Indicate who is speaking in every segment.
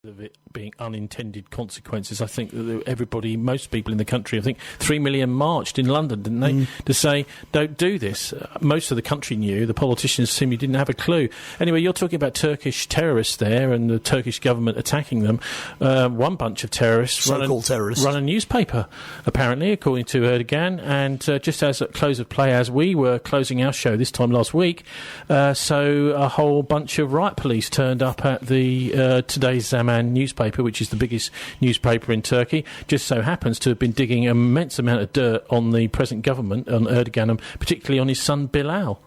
Speaker 1: of it being unintended consequences. I think that most people in the country, I think 3 million marched in London, didn't they, to say, don't do this. Most of the country knew. The politicians simply didn't have a clue. Anyway, you're talking about Turkish terrorists there and the Turkish government attacking them. One bunch of terrorists run a newspaper, apparently, according to Erdogan, and just as at close of play, as we were closing our show this time last week, so a whole bunch of riot police turned up at the today's Zaman newspaper, which is the biggest newspaper in Turkey. Just so happens to have been digging an immense amount of dirt on the present government, on Erdogan, and particularly on his son Bilal.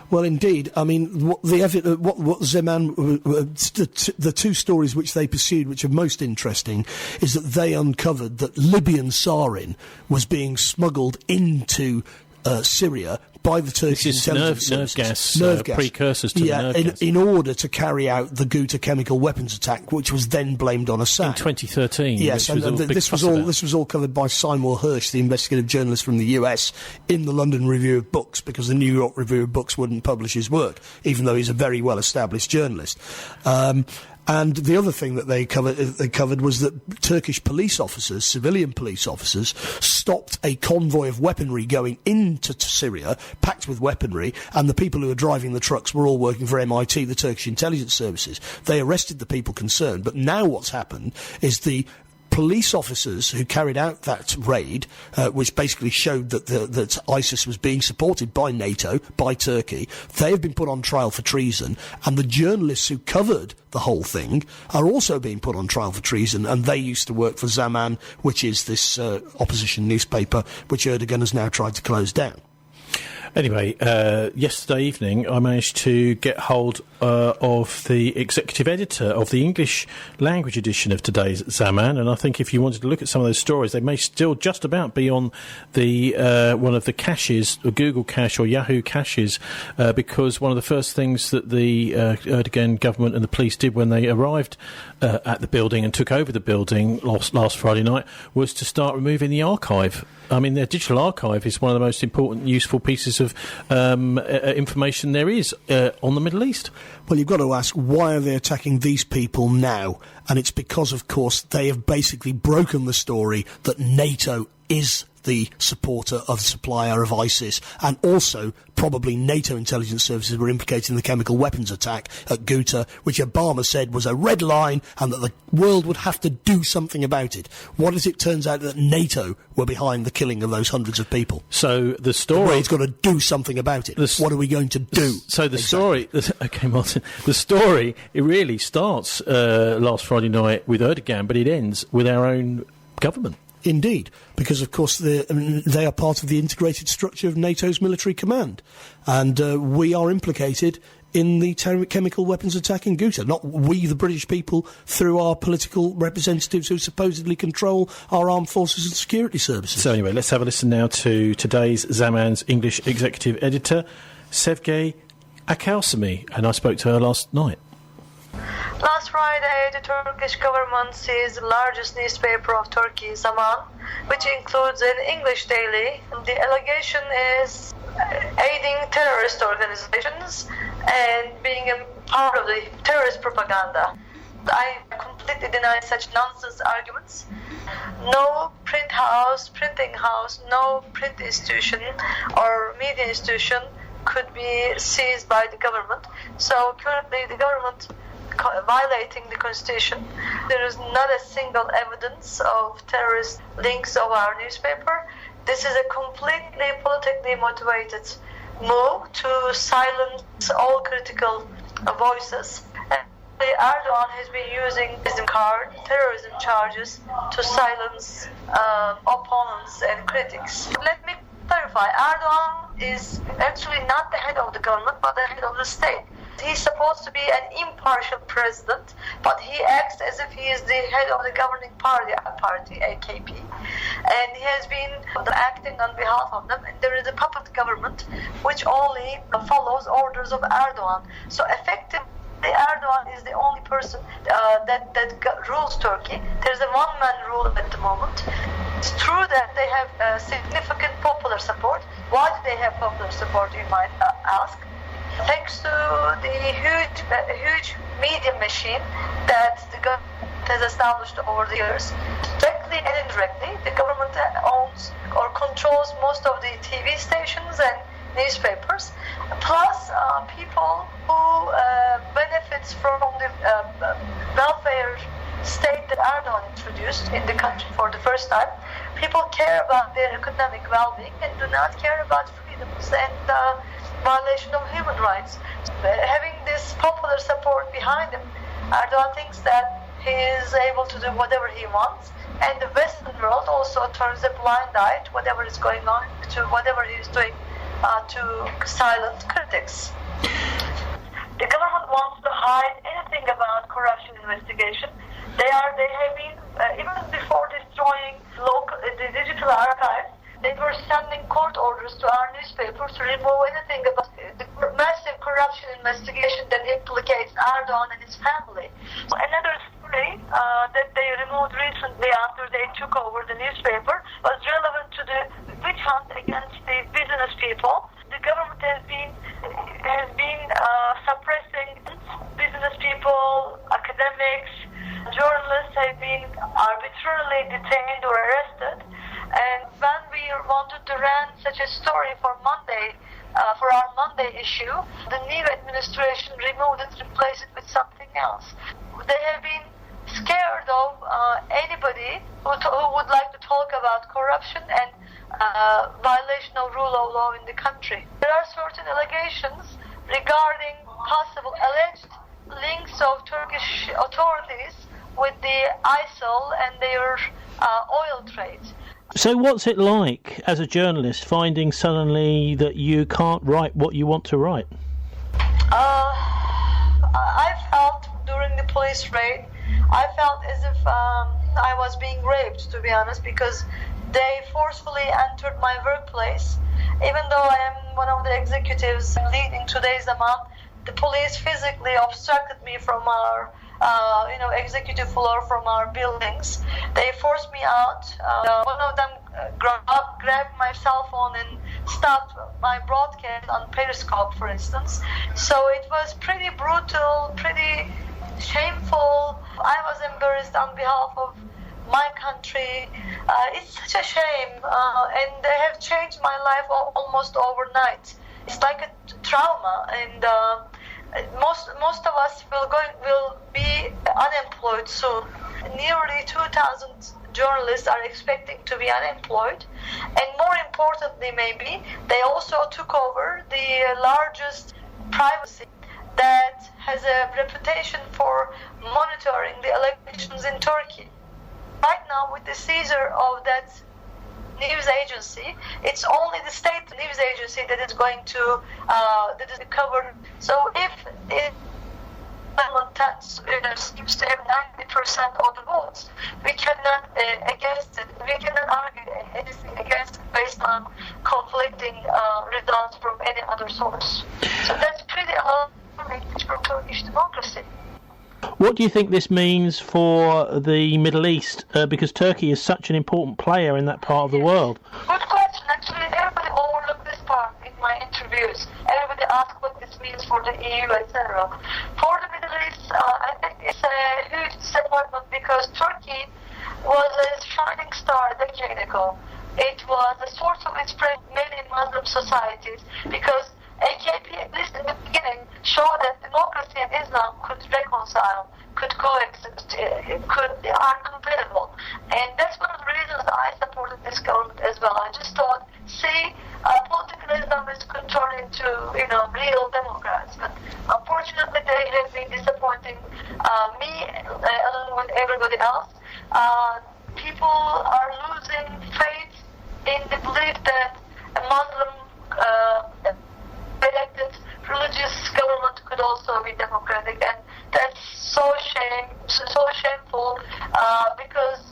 Speaker 2: Well, indeed. I mean, what Zaman, the two stories which they pursued, which are most interesting, is that they uncovered that Libyan sarin was being smuggled into Syria by the Turkish intelligence services.
Speaker 1: Nerve gas, precursors to the nerve gas.
Speaker 2: In order to carry out the Ghouta chemical weapons attack, which was then blamed on Assad.
Speaker 1: In 2013.
Speaker 2: Yes, and this was all covered by Seymour Hersh, the investigative journalist from the US, in the London Review of Books, because the New York Review of Books wouldn't publish his work, even though he's a very well-established journalist. And the other thing that they covered was that Turkish police officers, civilian police officers, stopped a convoy of weaponry going into Syria, packed with weaponry, and the people who were driving the trucks were all working for MIT, the Turkish intelligence services. They arrested the people concerned, but now what's happened is the police officers who carried out that raid, which basically showed that ISIS was being supported by NATO, by Turkey, they have been put on trial for treason, and the journalists who covered the whole thing are also being put on trial for treason, and they used to work for Zaman, which is this opposition newspaper, which Erdogan has now tried to close down.
Speaker 1: Anyway, yesterday evening I managed to get hold of the executive editor of the English language edition of today's Zaman, and I think if you wanted to look at some of those stories, they may still just about be on the one of the caches, or Google cache or Yahoo caches, because one of the first things that the Erdogan government and the police did when they arrived at the building and took over the building last Friday night was to start removing the archive. I mean, their digital archive is one of the most important, useful pieces of information there is on the Middle East.
Speaker 2: Well, you've got to ask, why are they attacking these people now? And it's because, of course, they have basically broken the story that NATO is the supplier of ISIS, and also probably NATO intelligence services were implicated in the chemical weapons attack at Ghouta, which Obama said was a red line and that the world would have to do something about it. What as it turns out that NATO were behind the killing of those hundreds of people.
Speaker 1: So the story...
Speaker 2: The world's got to do something about it. What are we going to do?
Speaker 1: So the story... Okay, Martin. The story, it really starts last Friday night with Erdogan, but it ends with our own government.
Speaker 2: Indeed, because of course they are part of the integrated structure of NATO's military command, and we are implicated in the chemical weapons attack in Ghouta. Not we, the British people, through our political representatives who supposedly control our armed forces and security services.
Speaker 1: So anyway, let's have a listen now to today's Zaman's English executive editor, Sevgi Akarcesme, and I spoke to her last night.
Speaker 3: Last Friday, the Turkish government seized the largest newspaper of Turkey, Zaman, which includes an English daily. The allegation is aiding terrorist organizations and being a part of the terrorist propaganda. I completely deny such nonsense arguments. No printing house, no print institution or media institution could be seized by the government. So currently the government violating the constitution. There is not a single evidence of terrorist links of our newspaper. This is a completely politically motivated move to silence all critical voices. And Erdogan has been using terrorism charges to silence opponents and critics. Let me clarify, Erdogan is actually not the head of the government, but the head of the state. He's supposed to be an impartial president, but he acts as if he is the head of the governing party, AKP, and he has been acting on behalf of them, and there is a puppet government which only follows orders of Erdogan. So effectively, Erdogan is the only person that rules Turkey. There's a one-man rule at the moment. It's true that they have significant popular support. Why do they have popular support, you might ask? Thanks to the huge media machine that the government has established over the years. Directly and indirectly, the government owns or controls most of the TV stations and newspapers, plus people who benefits from the welfare state that Erdogan introduced in the country for the first time. People care about their economic well-being and do not care about freedoms and violation of human rights. Having this popular support behind him, Erdogan thinks that he is able to do whatever he wants, and the Western world also turns a blind eye to whatever is going on, to whatever he is doing to silence critics. The government wants to hide anything about corruption investigation. They have been, even before destroying the digital archives, they were sending court orders to our newspapers to remove anything about the massive corruption investigation that implicates Erdogan and his family. Another story that they removed recently after they took over the newspaper was relevant to the witch hunt against the business people. The government has been suppressing business people, academics, journalists have been arbitrarily detained or arrested. And when we wanted to run such a story for Monday, for our Monday issue, the new administration removed it, replaced it with something else. They have been scared of anybody who would like to talk about corruption and violation of rule of law in the country. There are certain allegations regarding possible alleged links of Turkish authorities with the ISIL and their oil trade.
Speaker 4: So what's it like as a journalist finding suddenly that you can't write what you want to write?
Speaker 3: I felt during the police raid, I felt as if I was being raped, to be honest, because they forcefully entered my workplace. Even though I am one of the executives leading today's Zaman, the police physically obstructed me from our executive floor, from our buildings. They forced me out. One of them grabbed my cell phone and stopped my broadcast on Periscope, for instance. So it was pretty brutal, pretty shameful. I was embarrassed on behalf of my country. It's such a shame, and they have changed my life almost overnight. It's like a trauma, and most of us will be unemployed soon. Nearly 2,000 journalists are expecting to be unemployed, and more importantly, maybe they also took over the largest privacy that has a reputation for monitoring the elections in Turkey. Right now, with the seizure of that news agency, it's only the state news agency that is going to that is covered. So if seems to have 90% of the votes, we cannot against it. We cannot argue anything against it based on conflicting results from any other source. So that's pretty alarming for Turkish democracy.
Speaker 4: What do you think this means for the Middle East? Because Turkey is such an important player in that part of the world.
Speaker 3: Good question. Actually, everybody overlooked this part in my interviews. Everybody asked what this means for the EU, etc. For the Middle East, I think it's a huge disappointment because Turkey was a shining star a decade ago. It was a source of inspiration in many Muslim societies because AKP, at least in the beginning, showed that democracy and Islam could reconcile, could coexist, are compatible. And that's one of the reasons I supported this government as well. I just thought, political Islamists could turn into, real Democrats. But unfortunately, they have been disappointing me along with everybody else. People are losing faith in the belief that a Muslim elected religious government could also be democratic, and that's so shameful because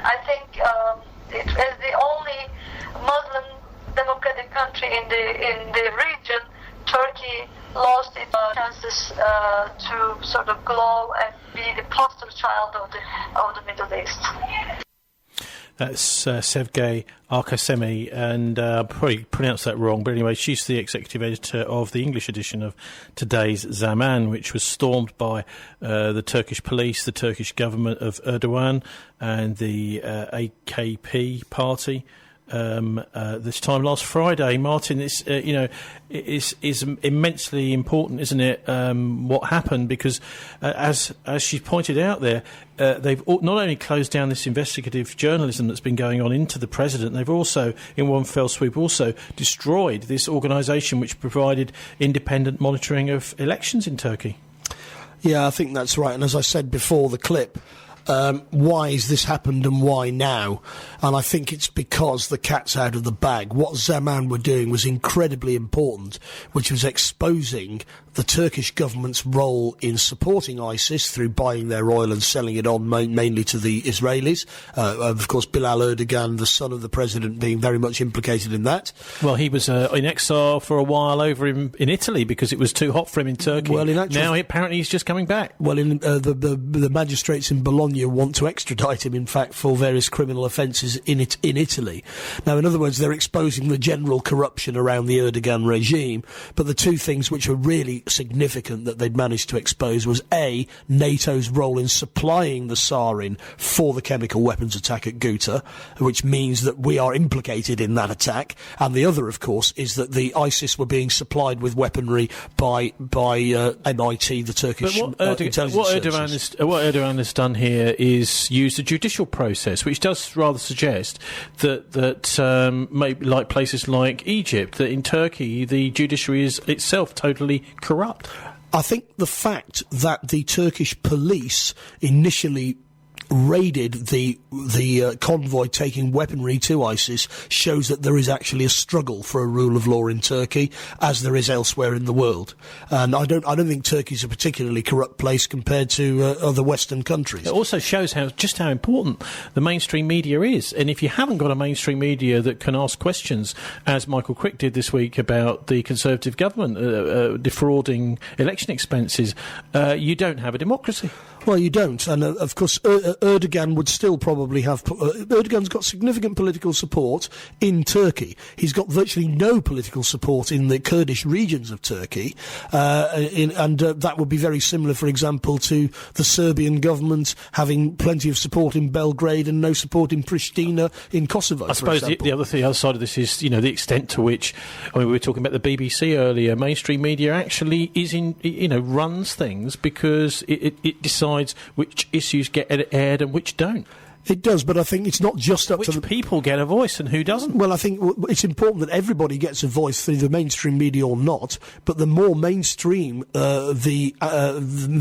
Speaker 3: I think it is the only Muslim democratic country in the region. Turkey lost its chances to sort of glow and be the poster child of the Middle East.
Speaker 1: That's Sevgi Akarcesme, and probably pronounced that wrong, but anyway, she's the executive editor of the English edition of today's Zaman, which was stormed by the Turkish police, the Turkish government of Erdogan, and the AKP party. This time last Friday, Martin, it's is immensely important, isn't it? What happened, because as she pointed out there, they've not only closed down this investigative journalism that's been going on into the president, they've also, in one fell swoop, also destroyed this organisation which provided independent monitoring of elections in Turkey.
Speaker 2: Yeah, I think that's right. And as I said before the clip, why has this happened and why now? And I think it's because the cat's out of the bag. What Zaman were doing was incredibly important, which was exposing the Turkish government's role in supporting ISIS through buying their oil and selling it on mainly to the Israelis. Of course, Bilal Erdogan, the son of the president, being very much implicated in that.
Speaker 1: Well, he was in exile for a while over in Italy because it was too hot for him in Turkey. Well, now apparently he's just coming back.
Speaker 2: Well, the magistrates in Bologna want to extradite him, in fact, for various criminal offences in Italy. Now, in other words, they're exposing the general corruption around the Erdogan regime. But the two things which were really significant that they'd managed to expose was A, NATO's role in supplying the sarin for the chemical weapons attack at Ghouta, which means that we are implicated in that attack, and the other, of course, is that the ISIS were being supplied with weaponry by MIT, the Turkish intelligence services.
Speaker 1: What Erdogan has done here is use the judicial process, which does rather suggest that maybe like places like Egypt, that in Turkey the judiciary is itself totally corrupt.
Speaker 2: I think the fact that the Turkish police initially raided the convoy taking weaponry to ISIS shows that there is actually a struggle for a rule of law in Turkey, as there is elsewhere in the world. And I don't think Turkey's a particularly corrupt place compared to other Western countries.
Speaker 1: It also shows just how important the mainstream media is. And if you haven't got a mainstream media that can ask questions, as Michael Crick did this week about the Conservative government defrauding election expenses, you don't have a democracy.
Speaker 2: Well, you don't. And, of course, Erdogan would still probably have... Erdogan's got significant political support in Turkey. He's got virtually no political support in the Kurdish regions of Turkey. That would be very similar, for example, to the Serbian government having plenty of support in Belgrade and no support in Pristina in Kosovo,
Speaker 1: I suppose the other side of this is, the extent to which... I mean, we were talking about the BBC earlier. Mainstream media actually runs things because it decides which issues get aired and which don't.
Speaker 2: It does, but I think it's not just up to
Speaker 1: which people get a voice and who doesn't.
Speaker 2: Well, I think it's important that everybody gets a voice through the mainstream media or not, but the more mainstream the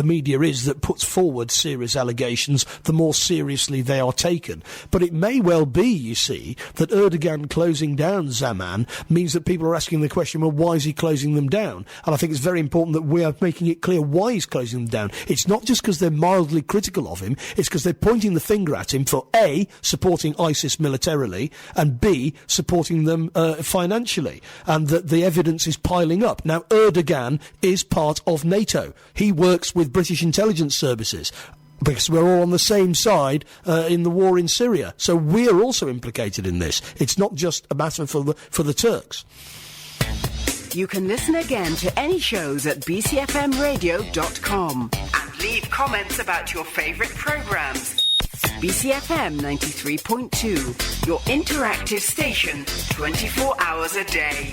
Speaker 2: media is that puts forward serious allegations, the more seriously they are taken. But it may well be, you see, that Erdogan closing down Zaman means that people are asking the question, well, why is he closing them down? And I think it's very important that we are making it clear why he's closing them down. It's not just because they're mildly critical of him, it's because they're pointing the finger at him for A, supporting ISIS militarily, and B, supporting them financially, and that the evidence is piling up. Now, Erdogan is part of NATO. He works with British intelligence services, because we're all on the same side in the war in Syria. So we're also implicated in this. It's not just a matter for the Turks.
Speaker 5: You can listen again to any shows at bcfmradio.com and leave comments about your favourite programmes. BCFM 93.2, your interactive station, 24 hours a day.